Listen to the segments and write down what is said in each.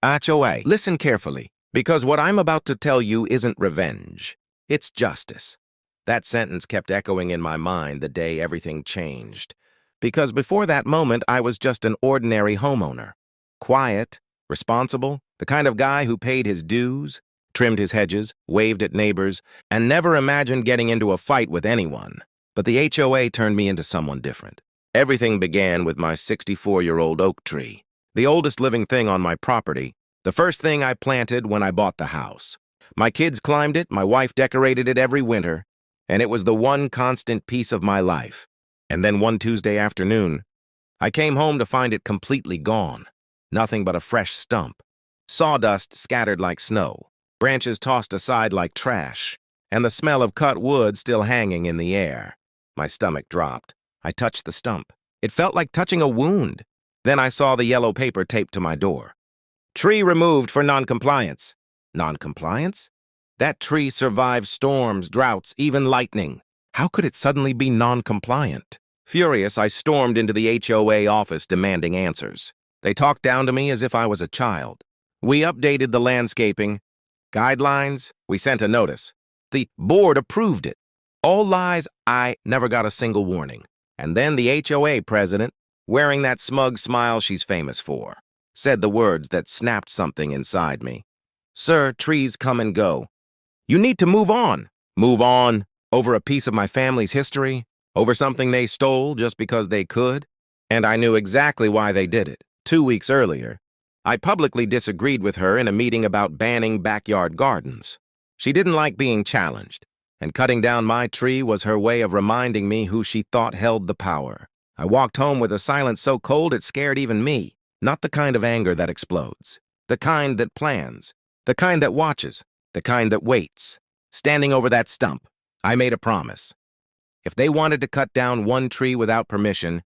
HOA, listen carefully, because what I'm about to tell you isn't revenge. It's justice. That sentence kept echoing in my mind the day everything changed. Because before that moment, I was just an ordinary homeowner. Quiet, responsible, the kind of guy who paid his dues, trimmed his hedges, waved at neighbors, and never imagined getting into a fight with anyone. But the HOA turned me into someone different. Everything began with my 64-year-old oak tree, the oldest living thing on my property, the first thing I planted when I bought the house. My kids climbed it, my wife decorated it every winter, and it was the one constant piece of my life. And then one Tuesday afternoon, I came home to find it completely gone. Nothing but a fresh stump. Sawdust scattered like snow, branches tossed aside like trash, and the smell of cut wood still hanging in the air. My stomach dropped. I touched the stump. It felt like touching a wound. Then I saw the yellow paper taped to my door. Tree removed for noncompliance. Noncompliance? That tree survived storms, droughts, even lightning. How could it suddenly be non-compliant? Furious, I stormed into the HOA office demanding answers. They talked down to me as if I was a child. We updated the landscaping guidelines. We sent a notice. The board approved it. All lies. I never got a single warning. And then the HOA president, wearing that smug smile she's famous for, said the words that snapped something inside me. Sir, trees come and go. You need to move on. Move on. Over a piece of my family's history? Over something they stole just because they could? And I knew exactly why they did it. 2 weeks earlier, I publicly disagreed with her in a meeting about banning backyard gardens. She didn't like being challenged, and cutting down my tree was her way of reminding me who she thought held the power. I walked home with a silence so cold it scared even me. Not the kind of anger that explodes. The kind that plans. The kind that watches. The kind that waits. Standing over that stump, I made a promise. If they wanted to cut down one tree without permission,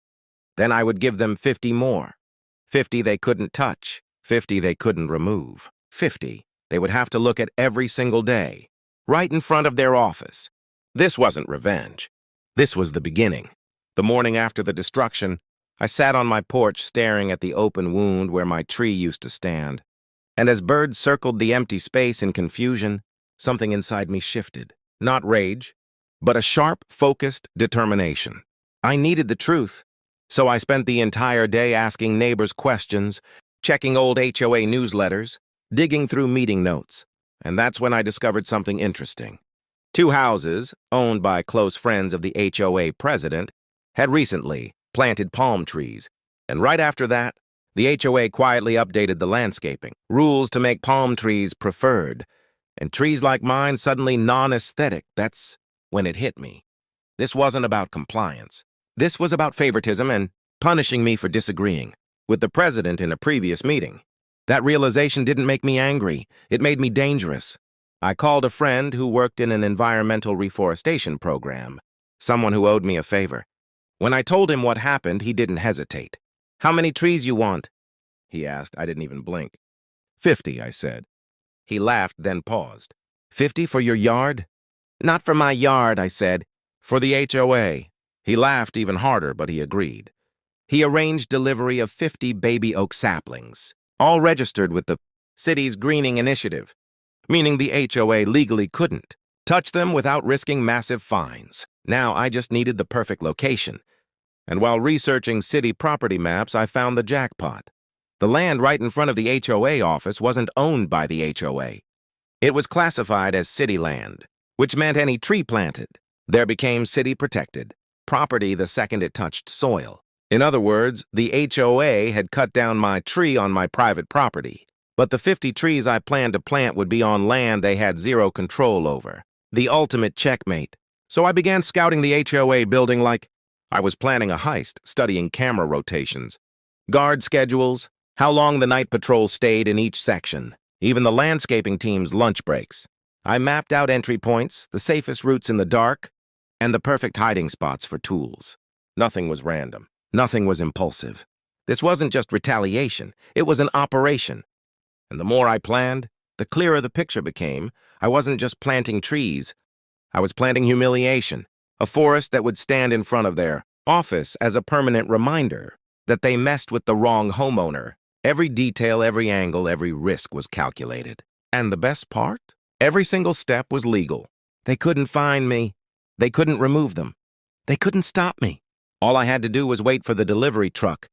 then I would give them 50 more. 50 they couldn't touch. 50 they couldn't remove. 50 they would have to look at every single day, right in front of their office. This wasn't revenge. This was the beginning. The morning after the destruction, I sat on my porch staring at the open wound where my tree used to stand. And as birds circled the empty space in confusion, something inside me shifted. Not rage, but a sharp, focused determination. I needed the truth, so I spent the entire day asking neighbors questions, checking old HOA newsletters, digging through meeting notes. And that's when I discovered something interesting. 2 houses, owned by close friends of the HOA president, had recently planted palm trees, and right after that, the HOA quietly updated the landscaping, rules to make palm trees preferred, and trees like mine suddenly non-aesthetic. That's when it hit me. This wasn't about compliance. This was about favoritism and punishing me for disagreeing with the president in a previous meeting. That realization didn't make me angry. It made me dangerous. I called a friend who worked in an environmental reforestation program, someone who owed me a favor. When I told him what happened, he didn't hesitate. How many trees you want? He asked. I didn't even blink. 50, I said. He laughed, then paused. 50 for your yard? Not for my yard, I said. For the HOA. He laughed even harder, but he agreed. He arranged delivery of 50 baby oak saplings, all registered with the city's greening initiative, meaning the HOA legally couldn't touch them without risking massive fines. Now I just needed the perfect location. And while researching city property maps, I found the jackpot. The land right in front of the HOA office wasn't owned by the HOA. It was classified as city land, which meant any tree planted there became city protected property the second it touched soil. In other words, the HOA had cut down my tree on my private property, but the 50 trees I planned to plant would be on land they had zero control over. The ultimate checkmate. So I began scouting the HOA building like I was planning a heist, studying camera rotations, guard schedules, how long the night patrol stayed in each section, even the landscaping team's lunch breaks. I mapped out entry points, the safest routes in the dark, and the perfect hiding spots for tools. Nothing was random. Nothing was impulsive. This wasn't just retaliation. It was an operation. And the more I planned, the clearer the picture became. I wasn't just planting trees. I was planting humiliation, a forest that would stand in front of their office as a permanent reminder that they messed with the wrong homeowner. Every detail, every angle, every risk was calculated. And the best part? Every single step was legal. They couldn't find me. They couldn't remove them. They couldn't stop me. All I had to do was wait for the delivery truck,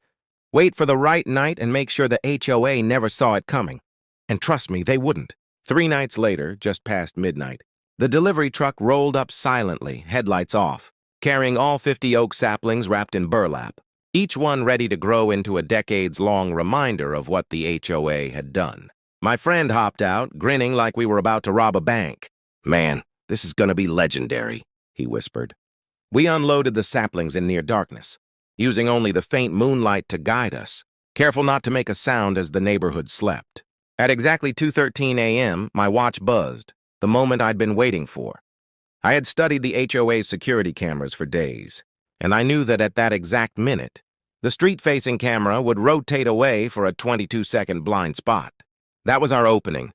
wait for the right night, and make sure the HOA never saw it coming. And trust me, they wouldn't. 3 nights later, just past midnight, the delivery truck rolled up silently, headlights off, carrying all 50 oak saplings wrapped in burlap, each one ready to grow into a decades-long reminder of what the HOA had done. My friend hopped out, grinning like we were about to rob a bank. "Man, this is gonna be legendary," he whispered. We unloaded the saplings in near darkness, using only the faint moonlight to guide us, careful not to make a sound as the neighborhood slept. At exactly 2:13 a.m., my watch buzzed, the moment I'd been waiting for. I had studied the HOA's security cameras for days, and I knew that at that exact minute, the street-facing camera would rotate away for a 22-second blind spot. That was our opening.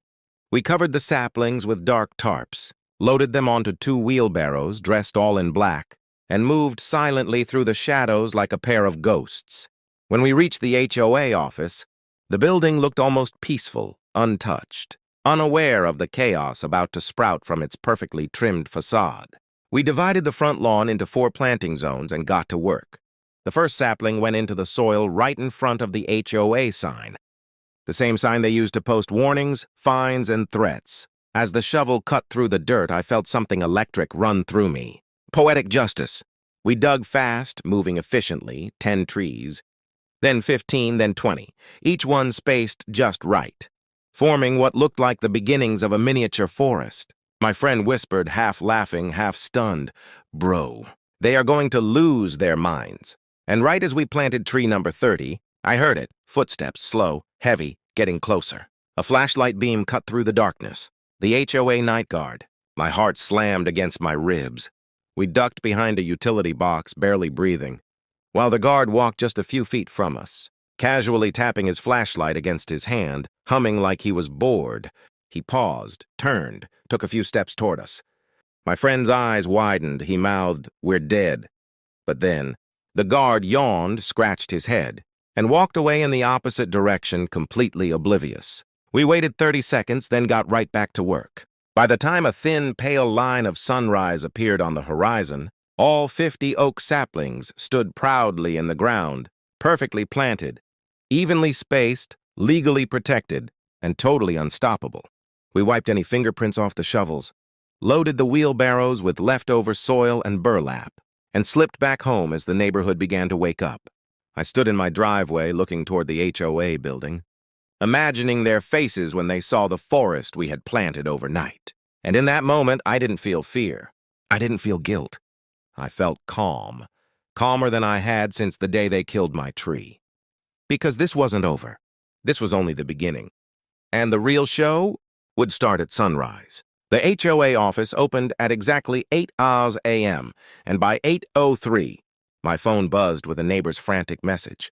We covered the saplings with dark tarps, loaded them onto 2 wheelbarrows dressed all in black, and moved silently through the shadows like a pair of ghosts. When we reached the HOA office, the building looked almost peaceful, untouched, unaware of the chaos about to sprout from its perfectly trimmed facade. We divided the front lawn into 4 planting zones and got to work. The first sapling went into the soil right in front of the HOA sign, the same sign they used to post warnings, fines, and threats. As the shovel cut through the dirt, I felt something electric run through me. Poetic justice. We dug fast, moving efficiently, 10 trees, then 15, then 20, each one spaced just right, forming what looked like the beginnings of a miniature forest. My friend whispered, half laughing, half stunned, "Bro, they are going to lose their minds." And right as we planted tree number 30, I heard it, footsteps, slow, heavy, getting closer. A flashlight beam cut through the darkness. The HOA night guard. My heart slammed against my ribs. We ducked behind a utility box, barely breathing, while the guard walked just a few feet from us, casually tapping his flashlight against his hand, humming like he was bored. He paused, turned, took a few steps toward us. My friend's eyes widened. He mouthed, "We're dead." But then, the guard yawned, scratched his head, and walked away in the opposite direction, completely oblivious. We waited 30 seconds, then got right back to work. By the time a thin, pale line of sunrise appeared on the horizon, all 50 oak saplings stood proudly in the ground, perfectly planted, evenly spaced, legally protected, and totally unstoppable. We wiped any fingerprints off the shovels, loaded the wheelbarrows with leftover soil and burlap, and slipped back home as the neighborhood began to wake up. I stood in my driveway looking toward the HOA building, imagining their faces when they saw the forest we had planted overnight. And in that moment, I didn't feel fear. I didn't feel guilt. I felt calm, calmer than I had since the day they killed my tree. Because this wasn't over. This was only the beginning. And the real show would start at sunrise. The HOA office opened at exactly 8 a.m., and by 8:03, my phone buzzed with a neighbor's frantic message.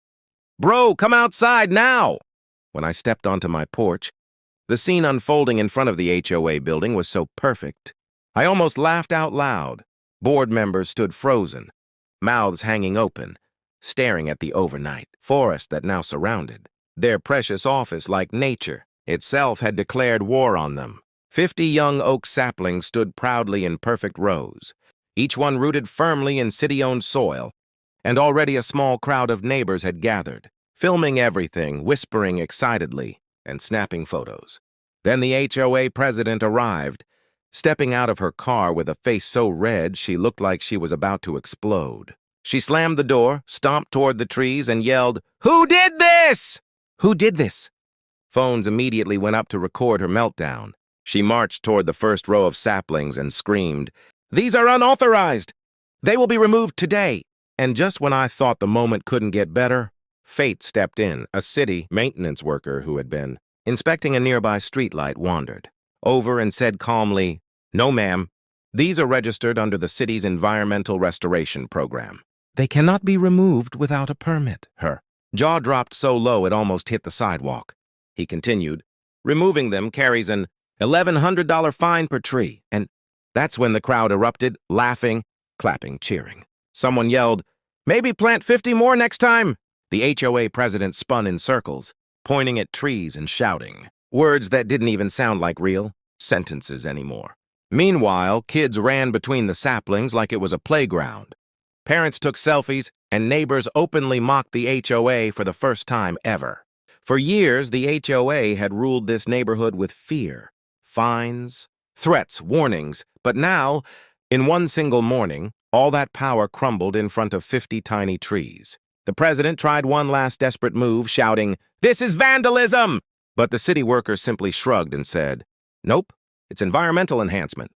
"Bro, come outside now!" When I stepped onto my porch, the scene unfolding in front of the HOA building was so perfect, I almost laughed out loud. Board members stood frozen, mouths hanging open, staring at the overnight forest that now surrounded. Their precious office, like nature itself, had declared war on them. 50 young oak saplings stood proudly in perfect rows, each one rooted firmly in city-owned soil, and already a small crowd of neighbors had gathered, filming everything, whispering excitedly, and snapping photos. Then the HOA president arrived, stepping out of her car with a face so red she looked like she was about to explode. She slammed the door, stomped toward the trees, and yelled, "Who did this? Who did this?" Phones immediately went up to record her meltdown. She marched toward the first row of saplings and screamed, "These are unauthorized! They will be removed today!" And just when I thought the moment couldn't get better, fate stepped in. A city maintenance worker who had been inspecting a nearby streetlight wandered over and said calmly, "No, ma'am. These are registered under the city's environmental restoration program. They cannot be removed without a permit." Her jaw dropped so low it almost hit the sidewalk. He continued, "Removing them carries an $1,100 fine per tree." And that's when the crowd erupted, laughing, clapping, cheering. Someone yelled, "Maybe plant 50 more next time." The HOA president spun in circles, pointing at trees and shouting. Words that didn't even sound like real sentences anymore. Meanwhile, kids ran between the saplings like it was a playground. Parents took selfies, and neighbors openly mocked the HOA for the first time ever. For years, the HOA had ruled this neighborhood with fear, fines, threats, warnings, but now, in one single morning, all that power crumbled in front of 50 tiny trees. The president tried one last desperate move, shouting, "This is vandalism!" But the city workers simply shrugged and said, "Nope, it's environmental enhancement."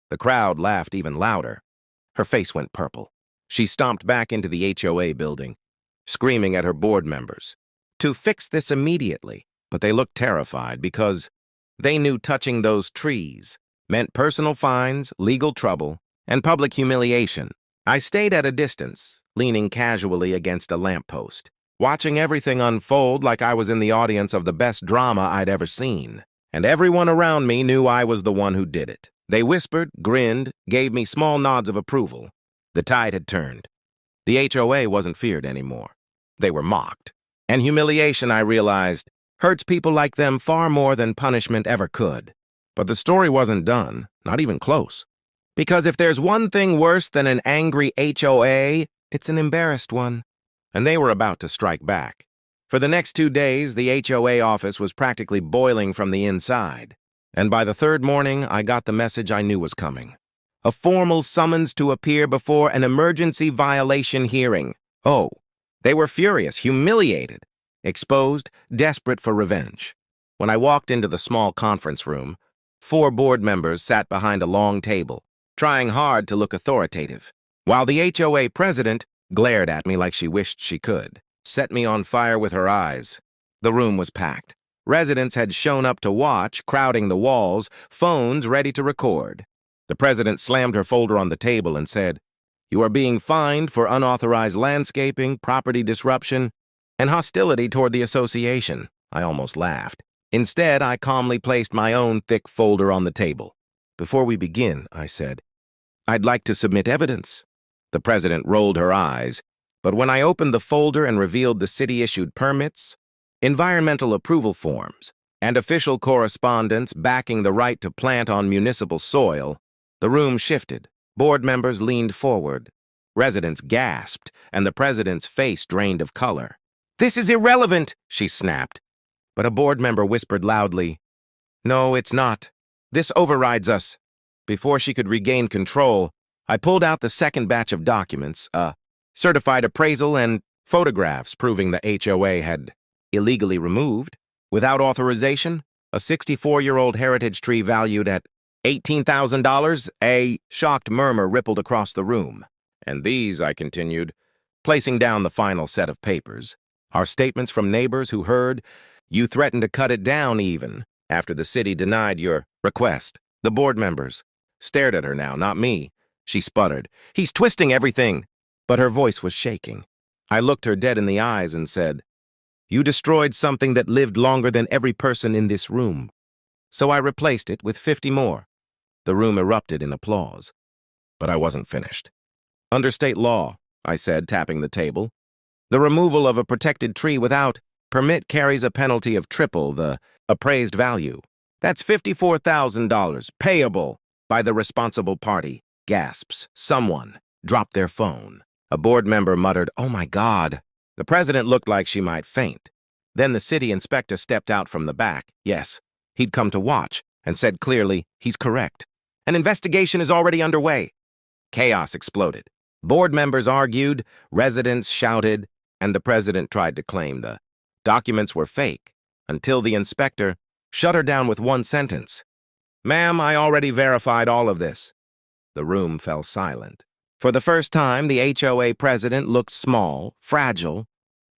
The crowd laughed even louder. Her face went purple. She stomped back into the HOA building, screaming at her board members to fix this immediately, but they looked terrified because they knew touching those trees meant personal fines, legal trouble, and public humiliation. I stayed at a distance, leaning casually against a lamppost, watching everything unfold like I was in the audience of the best drama I'd ever seen. And everyone around me knew I was the one who did it. They whispered, grinned, gave me small nods of approval. The tide had turned. The HOA wasn't feared anymore. They were mocked. And humiliation, I realized, hurts people like them far more than punishment ever could. But the story wasn't done, not even close. Because if there's one thing worse than an angry HOA, it's an embarrassed one. And they were about to strike back. For the next 2 days, the HOA office was practically boiling from the inside. And by the third morning, I got the message I knew was coming. A formal summons to appear before an emergency violation hearing. Oh, they were furious, humiliated, exposed, desperate for revenge. When I walked into the small conference room, 4 board members sat behind a long table, trying hard to look authoritative, while the HOA president glared at me like she wished she could, set me on fire with her eyes. The room was packed. Residents had shown up to watch, crowding the walls, phones ready to record. The president slammed her folder on the table and said, "You are being fined for unauthorized landscaping, property disruption, and hostility toward the association." I almost laughed. Instead, I calmly placed my own thick folder on the table. "Before we begin," I said, "I'd like to submit evidence." The president rolled her eyes, but when I opened the folder and revealed the city-issued permits, environmental approval forms, and official correspondence backing the right to plant on municipal soil, the room shifted. Board members leaned forward. Residents gasped, and the president's face drained of color. "This is irrelevant," she snapped. But a board member whispered loudly, "No, it's not. This overrides us." Before she could regain control, I pulled out the second batch of documents, a certified appraisal and photographs proving the HOA had illegally removed, without authorization, a 64-year-old heritage tree valued at $18,000. A shocked murmur rippled across the room. "And these," I continued, placing down the final set of papers, "are statements from neighbors who heard you threatened to cut it down even after the city denied your request." The board members stared at her now, not me. She sputtered, "He's twisting everything." But her voice was shaking. I looked her dead in the eyes and said, "You destroyed something that lived longer than every person in this room." So I replaced it with 50 more. The room erupted in applause. But I wasn't finished. "Under state law," I said, tapping the table, "the removal of a protected tree without permit carries a penalty of triple the appraised value. That's $54,000, payable by the responsible party." Gasps. Someone dropped their phone. A board member muttered, "Oh my God." The president looked like she might faint. Then the city inspector stepped out from the back. Yes, he'd come to watch, and said clearly, "He's correct. An investigation is already underway." Chaos exploded. Board members argued, residents shouted, and the president tried to claim the documents were fake, until the inspector shut her down with one sentence. "Ma'am, I already verified all of this." The room fell silent. For the first time, the HOA president looked small, fragile,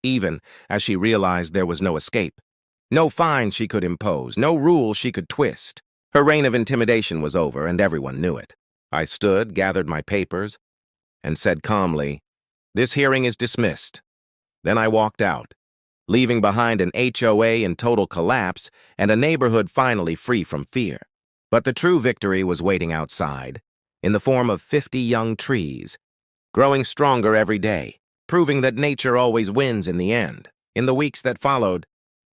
even as she realized there was no escape. No fine she could impose, no rule she could twist. Her reign of intimidation was over, and everyone knew it. I stood, gathered my papers, and said calmly, "This hearing is dismissed." Then I walked out, leaving behind an HOA in total collapse and a neighborhood finally free from fear. But the true victory was waiting outside, in the form of 50 young trees, growing stronger every day, proving that nature always wins in the end. In the weeks that followed,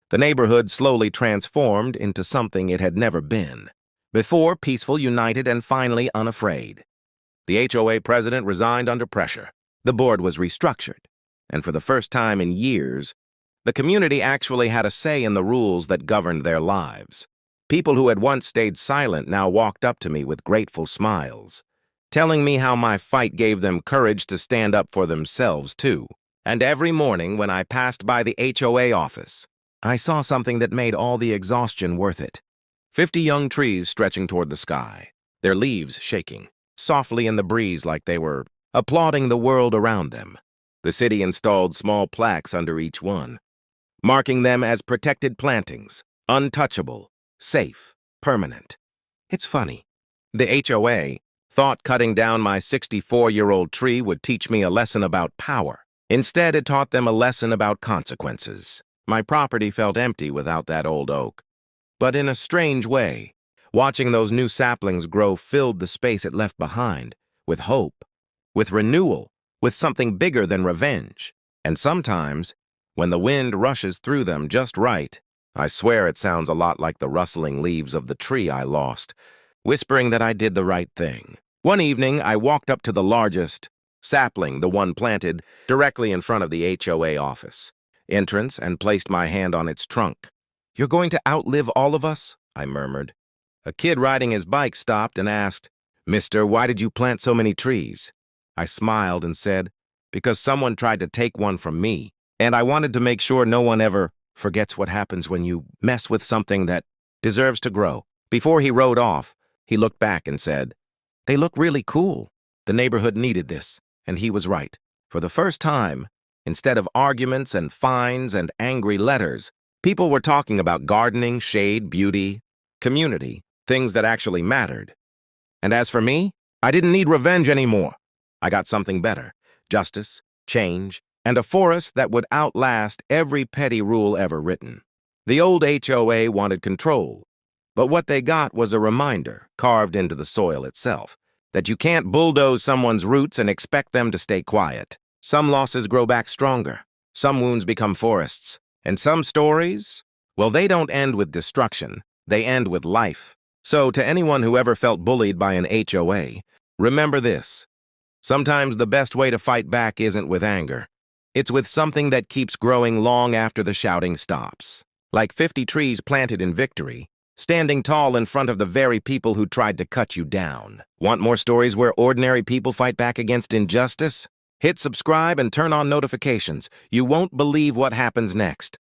The neighborhood slowly transformed into something it had never been. Before, peaceful, united, and finally unafraid. The HOA president resigned under pressure. The board was restructured. And for the first time in years, the community actually had a say in the rules that governed their lives. People who had once stayed silent now walked up to me with grateful smiles, telling me how my fight gave them courage to stand up for themselves, too. And every morning when I passed by the HOA office, I saw something that made all the exhaustion worth it. 50 young trees stretching toward the sky, their leaves shaking, softly in the breeze like they were applauding the world around them. The city installed small plaques under each one, marking them as protected plantings, untouchable, safe, permanent. It's funny. The HOA thought cutting down my 64-year-old tree would teach me a lesson about power. Instead, it taught them a lesson about consequences. My property felt empty without that old oak. But in a strange way, watching those new saplings grow filled the space it left behind, with hope, with renewal, with something bigger than revenge. And sometimes, when the wind rushes through them just right, I swear it sounds a lot like the rustling leaves of the tree I lost, whispering that I did the right thing. One evening, I walked up to the largest sapling, the one planted directly in front of the HOA office entrance, and placed my hand on its trunk. "You're going to outlive all of us?" I murmured. A kid riding his bike stopped and asked, "Mister, why did you plant so many trees?" I smiled and said, "Because someone tried to take one from me, and I wanted to make sure no one ever forgets what happens when you mess with something that deserves to grow." Before he rode off, he looked back and said, "They look really cool." The neighborhood needed this, and he was right. For the first time, instead of arguments and fines and angry letters, people were talking about gardening, shade, beauty, community, things that actually mattered. And as for me, I didn't need revenge anymore. I got something better: justice, change, and a forest that would outlast every petty rule ever written. The old HOA wanted control, but what they got was a reminder, carved into the soil itself, that you can't bulldoze someone's roots and expect them to stay quiet. Some losses grow back stronger, some wounds become forests, and some stories, well, they don't end with destruction, they end with life. So to anyone who ever felt bullied by an HOA, remember this: sometimes the best way to fight back isn't with anger. It's with something that keeps growing long after the shouting stops. Like 50 trees planted in victory, standing tall in front of the very people who tried to cut you down. Want more stories where ordinary people fight back against injustice? Hit subscribe and turn on notifications. You won't believe what happens next.